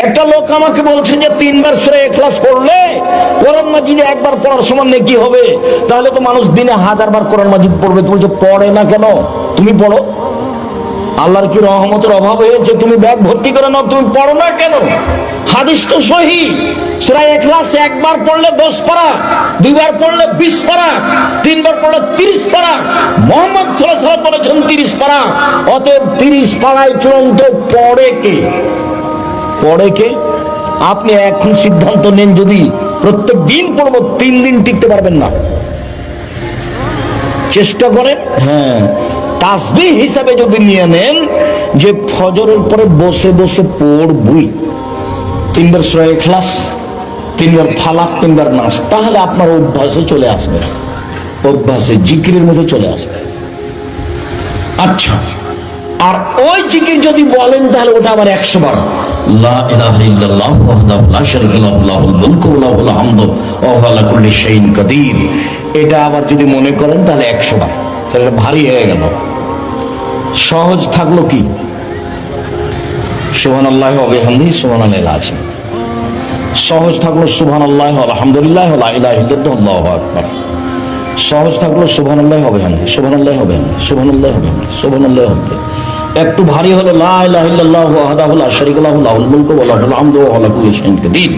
একটা লোক আমাকে বলছে যে 3 বার সূরা ইখলাস পড়লে কোরআন মাজিদে একবার পড়ার সমান নেকি হবে, তাহলে তো মানুষ দিনে 1000 বার কোরআন মাজিদ পড়বে। তুমি যে পড়ে না কেন? তুমি পড়ো। আল্লাহর কি রহমতের অভাব হয়েছে তুমি ব্যাগ ভর্তি করে নাও? তুমি পড়ো না কেন? হাদিস তো সহিহ। সূরা ইখলাস একবার পড়লে 10 পারা, 2 বার পড়লে 20 পারা, 3 বার পড়লে 30 পারা। মুহাম্মদ সাল্লাল্লাহু আলাইহি ওয়াসাল্লাম বলেছেন 30 পারা। অতএব 30 পারায় চূড়ান্ত পড়ে কে? পড়ে কে? আপনি এখন সিদ্ধান্ত নেন, যদি প্রত্যেক দিন পড়বো, 3 দিন টিকতে পারবেন না। চেষ্টা করেন। হ্যাঁ, তাসবিহ হিসাবে যদি নিয়ে নেন যে ফজরের পরে বসে বসে পড়বই 3 বার সূরা ইখলাস, 3 বার ফালাক, 3 বার নাস, তাহলে আপনার অভ্যাসে চলে আসবে, অভ্যাসে জিকিরের মধ্যে চলে আসবে। আচ্ছা, আর ওই জিকির যদি বলেন তাহলে ওটা আবার 100 বার। লা ইলাহা ইল্লাল্লাহু ওয়াহদাহু লা শারীকা লাহু লাহুল মুলকু ওয়া লাহুল হামদু ওয়া হুয়া আলা কুল্লি শাইইন কাদির, এটা আবার যদি মনে করেন তাহলে 100 বার। তাহলে ভারী হয়ে গেল। সহজ থাকলো কি? সুবহানাল্লাহি ওয়া বিহামদিহি সুবহানাল্লাহিল আযীম। সহজ থাকলো সুবহানাল্লাহি আলহামদুলিল্লাহ লা ইলাহা ইল্লাল্লাহু আল্লাহু আকবার। সহজ থাকলো সুবহানাল্লাহি ওয়া বিহামদিহি সুবহানাল্লাহি ওয়া বিহামদিহি সুবহানাল্লাহি ওয়া বিহামদিহি সুবহানাল্লাহি ওয়া বিহামদিহি। একটু ভারী হলো লা ইলাহা ইল্লাল্লাহু ওয়াহদাহু লা শারীকা লাহু লাহুল মুলকু ওয়া লাহুল হামদু ওয়া হুয়া আলা কুল্লি শাইইন কাদির।